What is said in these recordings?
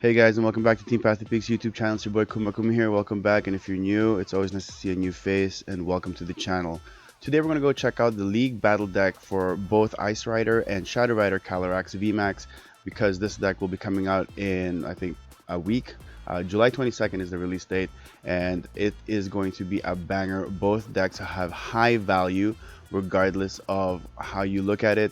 Hey guys, and welcome back to Team Path to Peaks YouTube channel. It's your boy Kuma here. Welcome back, and if you're new, it's always nice to see a new face, and welcome to the channel. Today we're going to go check out the League Battle deck for both Ice Rider and Shadow Rider Calyrex Vmax, because this deck will be coming out in, I think, a week. July 22nd is the release date, and it is going to be a banger. Both decks have high value, regardless of how you look at it,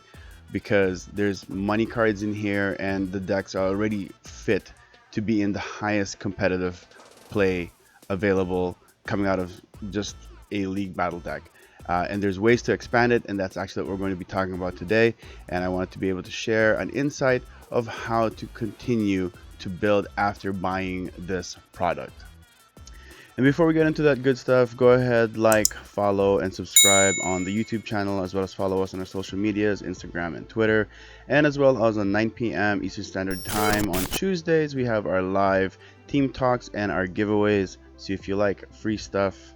because there's money cards in here and the decks are already fit to be in the highest competitive play available coming out of just a league battle deck. And there's ways to expand it, and that's actually what we're going to be talking about today. And I wanted to be able to share an insight of how to continue to build after buying this product. And before we get into that good stuff, go ahead, like, follow, and subscribe on the YouTube channel, as well as follow us on our social medias, Instagram and Twitter, and as well as on 9 p.m. Eastern Standard Time on Tuesdays, we have our live team talks and our giveaways. So if you like free stuff,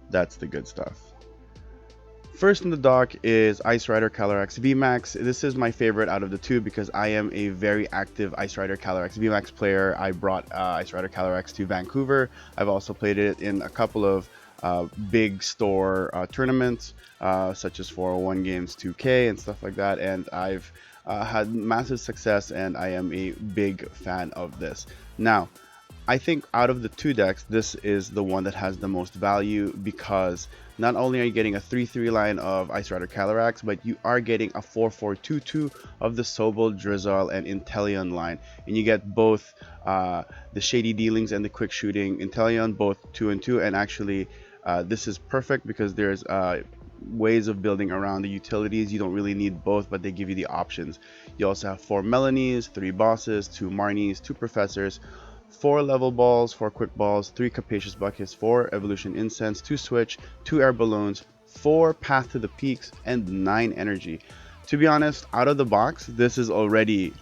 that's the good stuff. First in the dock is Ice Rider Calyrex Vmax. This is my favorite out of the two because I am a very active Ice Rider Calyrex Vmax player. I brought Ice Rider Calyrex to Vancouver. I've also played it in a couple of big store tournaments, such as 401 Games 2K and stuff like that, and I've had massive success, and I am a big fan of this. Now, I think out of the two decks, this is the one that has the most value, because not only are you getting a 3-3 line of Ice Rider Calyrex, but you are getting a 4-4-2-2 of the Sobel, Drizzle, and Inteleon line. And you get both the Shady Dealings and the Quick Shooting Inteleon, both 2 and 2. And actually, this is perfect because there's ways of building around the utilities. You don't really need both, but they give you the options. You also have 4 Melanies, 3 Bosses, 2 Marnies, 2 Professors, 4 level balls, 4 quick balls, 3 capacious buckets, 4 evolution incense, 2 switch, 2 air balloons, 4 path to the peaks, and 9 energy. To be honest, out of the box, this is already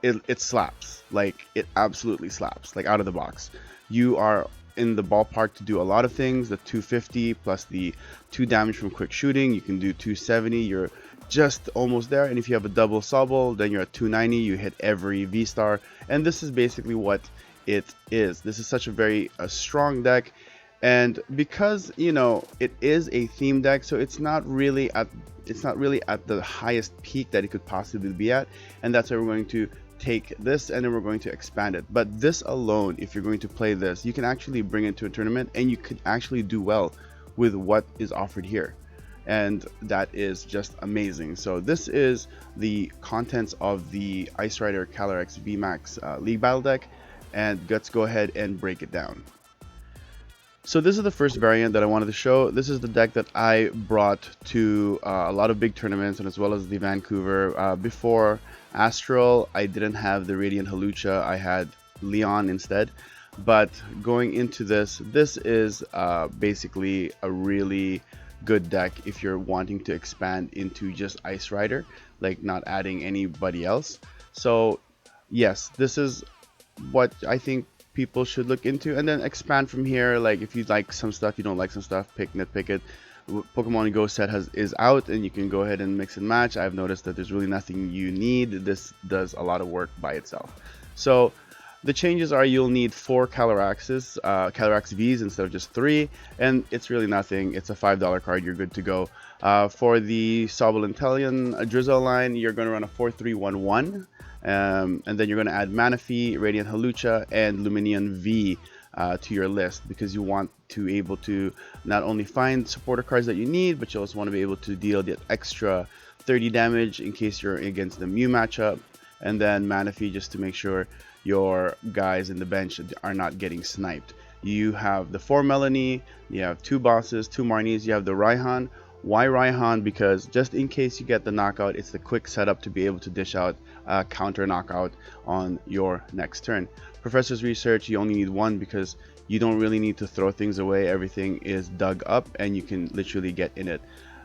it slaps. Like, it absolutely slaps. Like, out of the box, you are in the ballpark to do a lot of things. The 250 plus the 2 damage from quick shooting, you can do 270. You're just almost there. And if you have a double Sobel, then you're at 290. You hit every V-star, and this is basically what it is. This is such a very strong deck, and because, you know, it is a theme deck, so it's not really at the highest peak that it could possibly be at, and that's why we're going to take this and then we're going to expand it. But this alone, if you're going to play this, you can actually bring it to a tournament and you could actually do well with what is offered here, and that is just amazing. So this is the contents of the Ice Rider Calyrex Vmax League Battle deck, and let's go ahead and break it down. So this is the first variant that I wanted to show. This is the deck that I brought to a lot of big tournaments, and as well as the Vancouver. Before Astral, I didn't have the Radiant Halucha, I had Leon instead. But going into this is basically a really good deck if you're wanting to expand into just Ice Rider, like not adding anybody else. So yes, this is what I think people should look into, and then expand from here. Like, if you like some stuff, you don't like some stuff, nitpick it. Pokemon Go set is out, and you can go ahead and mix and match. I've noticed that there's really nothing you need. This does a lot of work by itself. So the changes are you'll need 4 Calyrex Vs instead of just 3, and it's really nothing. It's a $5 card. You're good to go. For the Sobel Inteleon Drizzle line, you're going to run a 4-3-1-1. And then you're going to add Manaphy, Radiant Halucha, and Luminion V to your list, because you want to be able to not only find supporter cards that you need, but you also want to be able to deal the extra 30 damage in case you're against the Mew matchup. And then Manaphy, just to make sure your guys in the bench are not getting sniped. You have the 4 Melanie, you have 2 Bosses, 2 Marnies, you have the Raihan. Why Raihan? Because just in case you get the knockout, it's the quick setup to be able to dish out a counter knockout on your next turn. Professor's Research, you only need 1 because you don't really need to throw things away. Everything is dug up and you can literally get in it.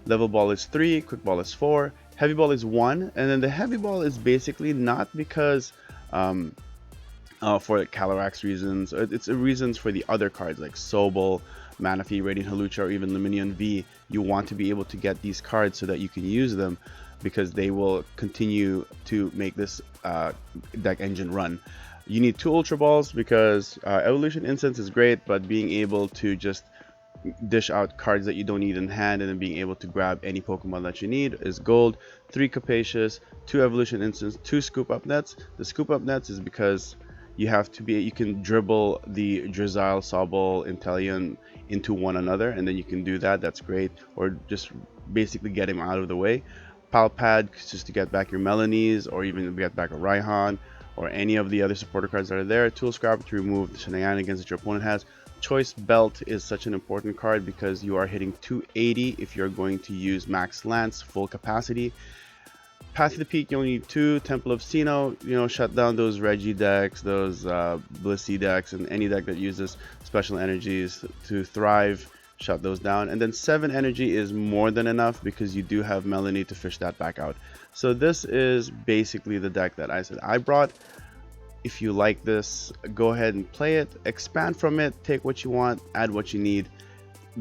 Level Ball is 3, Quick Ball is 4, Heavy Ball is 1, and then the Heavy Ball is basically not because for Calyrex reasons. It's reasons for the other cards like Sobel, Manaphy, Radiant Halucha, or even Luminion V. You want to be able to get these cards so that you can use them, because they will continue to make this deck engine run. You need 2 Ultra Balls because Evolution Incense is great, but being able to just dish out cards that you don't need in hand and then being able to grab any Pokemon that you need is gold. 3 Capacious, 2 Evolution Instants, 2 Scoop Up Nets. The Scoop Up Nets is because you can dribble the Drizzile, Sobble, Inteleon into one another, and then you can do that. That's great. Or just basically get him out of the way. Palpad just to get back your Melanies, or even get back a Raihan, or any of the other supporter cards that are there. Tool Scrap to remove the shenanigans that your opponent has. Choice Belt is such an important card because you are hitting 280 if you're going to use Max Lance full capacity. Path to the Peak, you only need 2. Temple of Sinnoh, shut down those Reggie decks, those Blissey decks, and any deck that uses special energies to thrive, shut those down. And then 7 energy is more than enough because you do have Melanie to fish that back out. So this is basically the deck that I said I brought. If you like this, go ahead and play it, expand from it, take what you want, add what you need.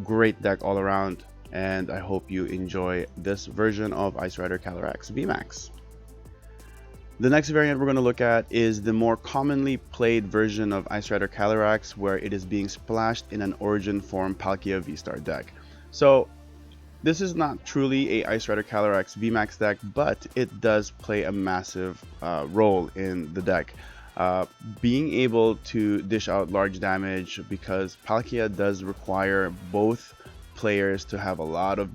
Great deck all around, and I hope you enjoy this version of Ice Rider Calyrex Vmax. The next variant we're going to look at is the more commonly played version of Ice Rider Calyrex, where it is being splashed in an Origin form Palkia V-Star deck. So this is not truly a Ice Rider Calyrex Vmax deck, but it does play a massive role in the deck. Being able to dish out large damage, because Palkia does require both players to have a lot of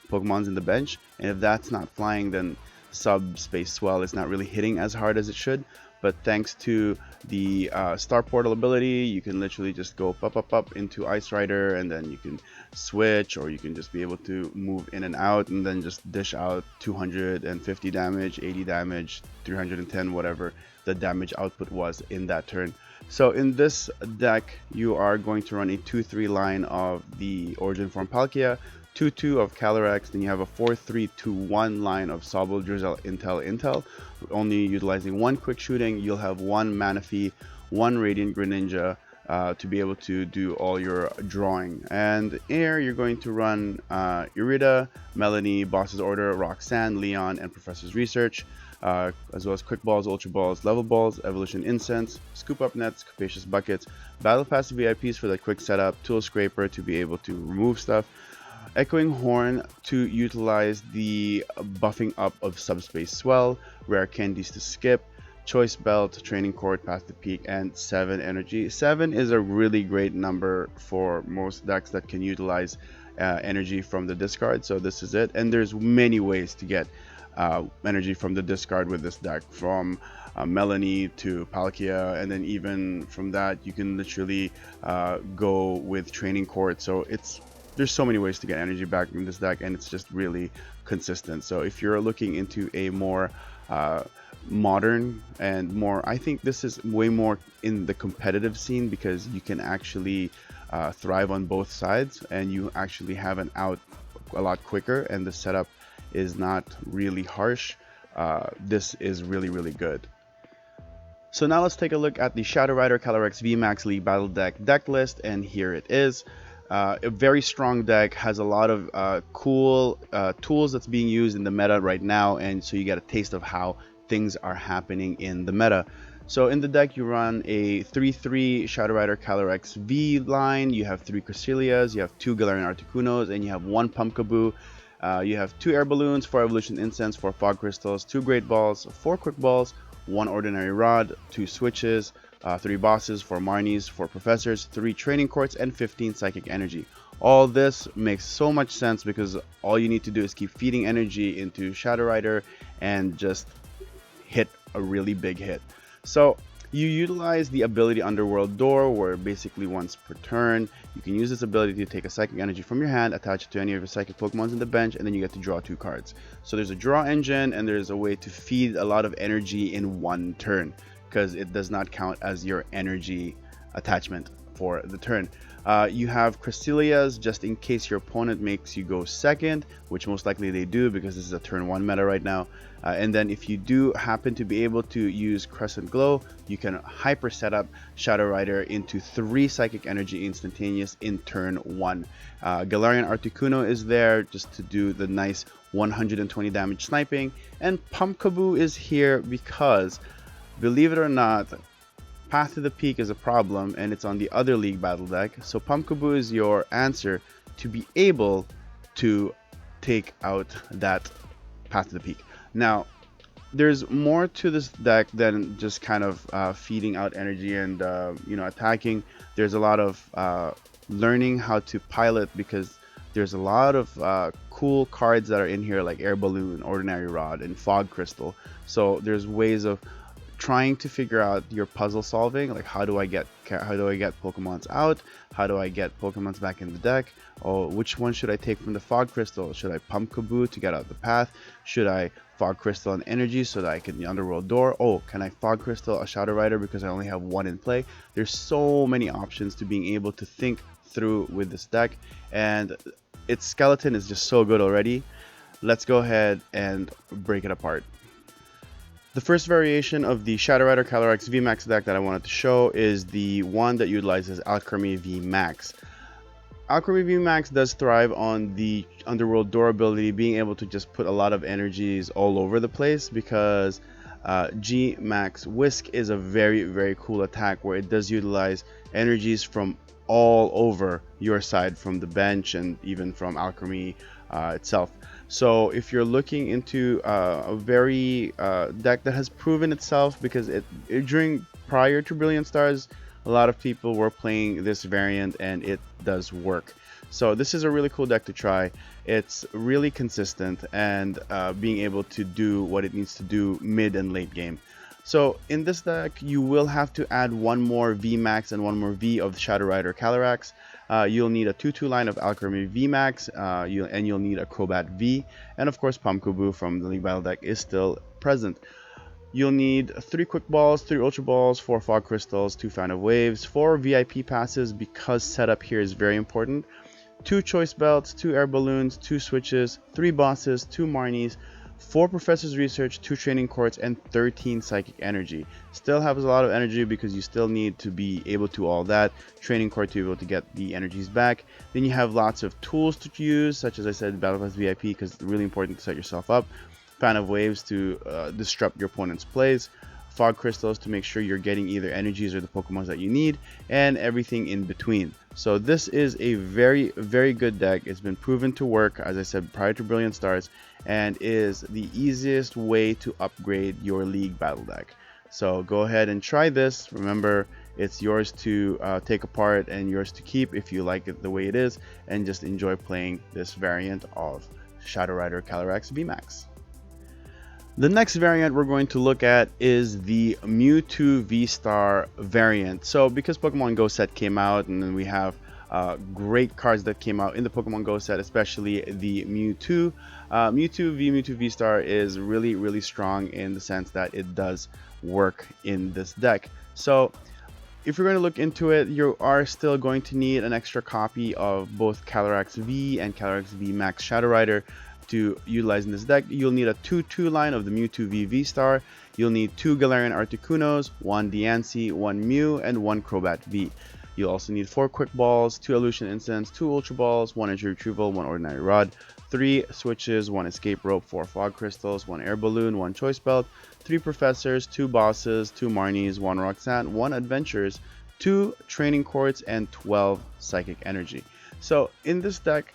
Pokemons in the bench, and if that's not flying, then Subspace Swell is not really hitting as hard as it should. But thanks to the Star Portal ability, you can literally just go up into Ice Rider, and then you can switch, or you can just be able to move in and out and then just dish out 250 damage, 80 damage, 310, whatever the damage output was in that turn. So in this deck, you are going to run a 2-3 line of the Origin form Palkia, 2-2 of Calyrex, then you have a 4-3-2-1 line of Sobble, Drizzile, Intel, only utilizing 1 quick shooting. You'll have 1 Manaphy, 1 Radiant Greninja to be able to do all your drawing. And here you're going to run Irida, Melanie, Boss's Order, Roxanne, Leon, and Professor's Research, as well as Quick Balls, Ultra Balls, Level Balls, Evolution Incense, Scoop Up Nets, Capacious Buckets, Battle Pass VIPs for the quick setup, Tool Scraper to be able to remove stuff, Echoing Horn to utilize the buffing up of Subspace Swell, Rare Candies to skip, Choice Belt, Training Court, Path to Peak, and 7 energy. 7 is a really great number for most decks that can utilize energy from the discard, so this is it. And there's many ways to get energy from the discard with this deck, from Melanie to Palkia, and then even from that you can literally go with Training Court. So there's so many ways to get energy back from this deck, and it's just really consistent. So if you're looking into a more modern and more, I think this is way more in the competitive scene, because you can actually thrive on both sides, and you actually have an out a lot quicker, and the setup is not really harsh. This is really good. So now let's take a look at the Shadow Rider Calyrex Vmax League Battle deck list, and here it is. A very strong deck, has a lot of cool tools that's being used in the meta right now, and so you get a taste of how things are happening in the meta. So in the deck you run a 3-3 Shadow Rider Calyrex V line, you have 3 Cressilias, you have 2 Galarian Articunos, and you have 1 Pumpkaboo. You have 2 Air Balloons, 4 Evolution Incense, 4 Fog Crystals, 2 Great Balls, 4 Quick Balls, 1 Ordinary Rod, 2 Switches, 3 Bosses, 4 Marnies, 4 Professors, 3 Training Courts, and 15 Psychic Energy. All this makes so much sense because all you need to do is keep feeding energy into Shadow Rider and just hit a really big hit. So you utilize the ability Underworld Door, where basically once per turn you can use this ability to take a Psychic Energy from your hand, attach it to any of your Psychic Pokemons in the bench, and then you get to draw 2 cards. So there's a draw engine, and there's a way to feed a lot of energy in one turn, because it does not count as your energy attachment for the turn. You have Cressilias just in case your opponent makes you go second, which most likely they do because this is a turn 1 meta right now. And then if you do happen to be able to use Crescent Glow, you can hyper set up Shadow Rider into 3 Psychic Energy instantaneous in turn 1. Galarian Articuno is there just to do the nice 120 damage sniping, and Pumpkaboo is here because, believe it or not, Path to the Peak is a problem, and it's on the other League Battle deck. So Pumpkaboo is your answer to be able to take out that Path to the Peak. Now, there's more to this deck than just kind of feeding out energy and attacking. There's a lot of learning how to pilot, because there's a lot of cool cards that are in here, like Air Balloon, Ordinary Rod, and Fog Crystal. So there's ways of trying to figure out your puzzle solving, like how do I get Pokemons out, how do I get Pokemons back in the deck, oh, which one should I take from the Fog Crystal, should I Pumpkaboo to get out the path, should I Fog Crystal and Energy so that I can the Underworld Door, oh, can I Fog Crystal a Shadow Rider because I only have one in play. There's so many options to being able to think through with this deck, and its skeleton is just so good already. Let's go ahead and break it apart. The first variation of the Shadow Rider Calyrex Vmax deck that I wanted to show is the one that utilizes Alchemy Vmax. Alchemy Vmax does thrive on the Underworld Door ability, being able to just put a lot of energies all over the place, because G-Max Whisk is a very, very cool attack where it does utilize energies from all over your side, from the bench and even from Alchemy itself. So if you're looking into a very deck that has proven itself, because prior to Brilliant Stars, a lot of people were playing this variant and it does work. So this is a really cool deck to try. It's really consistent and being able to do what it needs to do mid and late game. So in this deck, you will have to add one more VMAX and one more V of the Shadow Rider Calyrex. You'll need a 2/2 line of Alchemy VMAX, and you'll need a Crobat V, and of course Pumpkaboo from the League Battle deck is still present. You'll need 3 Quick Balls, 3 Ultra Balls, 4 Fog Crystals, 2 Fan of Waves, 4 VIP passes because setup here is very important, 2 Choice Belts, 2 Air Balloons, 2 Switches, 3 Bosses, 2 Marnies, 4 Professor's Research, 2 Training Courts, and 13 Psychic Energy. Still has a lot of energy because you still need to be able to all that. Training Court to be able to get the energies back. Then you have lots of tools to use, such as I said, Battle Pass VIP, because it's really important to set yourself up. Fan of Waves to disrupt your opponent's plays. Fog Crystals to make sure you're getting either energies or the Pokemons that you need, and everything in between. So this is a very, very good deck. It's been proven to work, as I said, prior to Brilliant Stars, and is the easiest way to upgrade your League Battle deck. So go ahead and try this. Remember, it's yours to take apart and yours to keep if you like it the way it is, and just enjoy playing this variant of Shadow Rider Calyrex Vmax. The next variant we're going to look at is the Mewtwo V-Star variant. So because Pokemon Go set came out, and then we have great cards that came out in the Pokemon Go set, especially the Mewtwo. Mewtwo V-Star is really, really strong in the sense that it does work in this deck. So if you're going to look into it, you are still going to need an extra copy of both Calyrex V and Calyrex VMAX Shadow Rider to utilize in this deck. You'll need a 2/2 line of the Mewtwo V-Star. You'll need 2 Galarian Articunos, 1 Diancie, 1 Mew, and 1 Crobat V. You'll also need 4 Quick Balls, 2 Illusion Incense, 2 Ultra Balls, 1 Energy Retrieval, 1 Ordinary Rod, 3 Switches, 1 Escape Rope, 4 Fog Crystals, 1 Air Balloon, 1 Choice Belt, 3 Professors, 2 Bosses, 2 Marnies, 1 Roxanne, 1 Adventures, 2 Training Courts, and 12 Psychic Energy. So in this deck,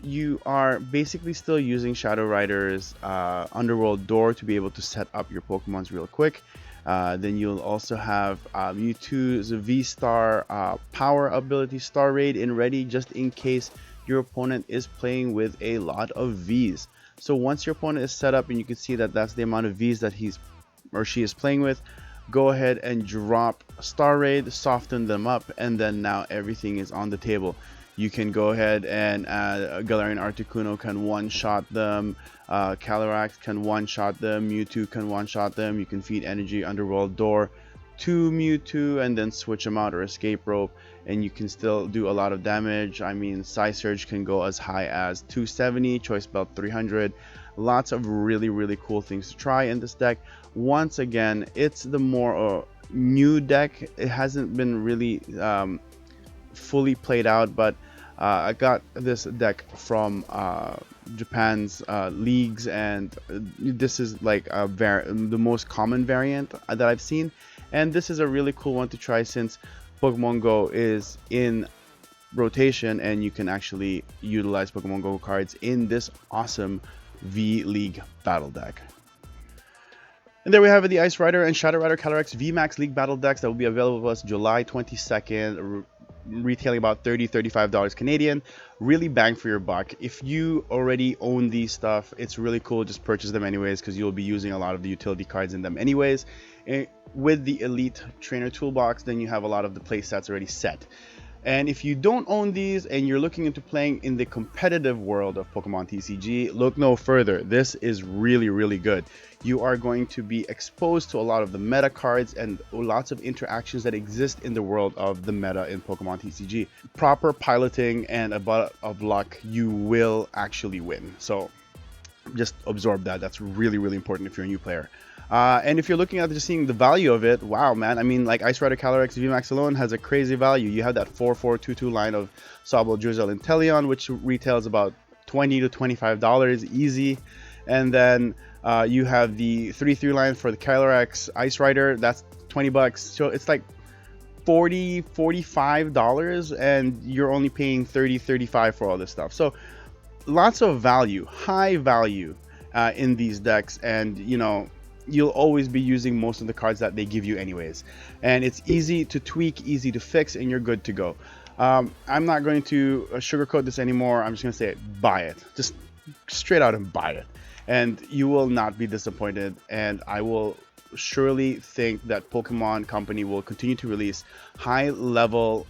you are basically still using Shadow Rider's Underworld Door to be able to set up your Pokemons real quick. Then you'll also have Mewtwo's V-Star power ability Star Raid in ready, just in case your opponent is playing with a lot of Vs. So once your opponent is set up and you can see that that's the amount of Vs that he's or she is playing with, go ahead and drop Star Raid, soften them up, and then now everything is on the table. You can go ahead and Galarian Articuno can one-shot them, Calyrex can one-shot them, Mewtwo can one-shot them. You can feed energy Underworld Door to Mewtwo and then switch them out, or Escape Rope, and you can still do a lot of damage. I mean, Psy-Surge can go as high as 270, Choice Belt 300. Lots of really, really cool things to try in this deck. Once again, it's the more new deck. It hasn't been really fully played out, but I got this deck from Japan's leagues, and this is like the most common variant that I've seen, And this is a really cool one to try since Pokemon Go is in rotation and you can actually utilize Pokemon Go cards in this awesome V League battle deck. And there we have it, the Ice Rider and Shadow Rider Calyrex Vmax League battle decks that will be available to us July 22nd, retailing about $30–$35 Canadian. Really bang for your buck. If you already own these stuff, it's really cool. Just purchase them anyways because you'll be using a lot of the utility cards in them anyways. And with the Elite Trainer Toolbox, then you have a lot of the play sets already set. And if you don't own these and you're looking into playing in the competitive world of Pokemon TCG, look no further. This is really, really good. You are going to be exposed to a lot of the meta cards and lots of interactions that exist in the world of the meta in Pokemon TCG. Proper piloting and a bit of luck, you will actually win. So just absorb that. That's really, really important if you're a new player. And if you're looking at just seeing the value of it, wow, man. I mean, like Ice Rider Calyrex Vmax alone has a crazy value. You have that 4/4/2/2 line of Sobble, Drizzle, and Teleon, which retails about $20 to $25 easy. And then you have the 3/3 line for the Calyrex Ice Rider. That's $20. So it's like $40–$45, and you're only paying $30–$35 for all this stuff. So lots of value, high value in these decks, and you know, you'll always be using most of the cards that they give you anyways, and it's easy to tweak, easy to fix, and you're good to go. I'm not going to sugarcoat this anymore. I'm just gonna say it. Buy it, just straight out and buy it, and you will not be disappointed. And I will surely think that Pokemon Company will continue to release high level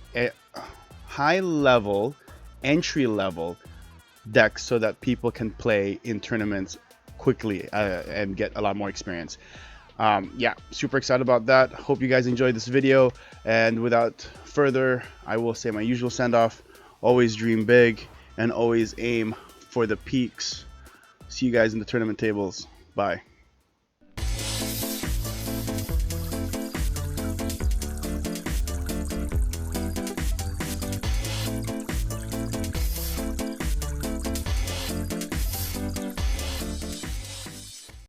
entry level decks so that people can play in tournaments quickly and get a lot more experience. Yeah, super excited about that. Hope you guys enjoyed this video, and without further, I will say my usual send off. Always dream big and always aim for the peaks. See you guys in the tournament tables. Bye.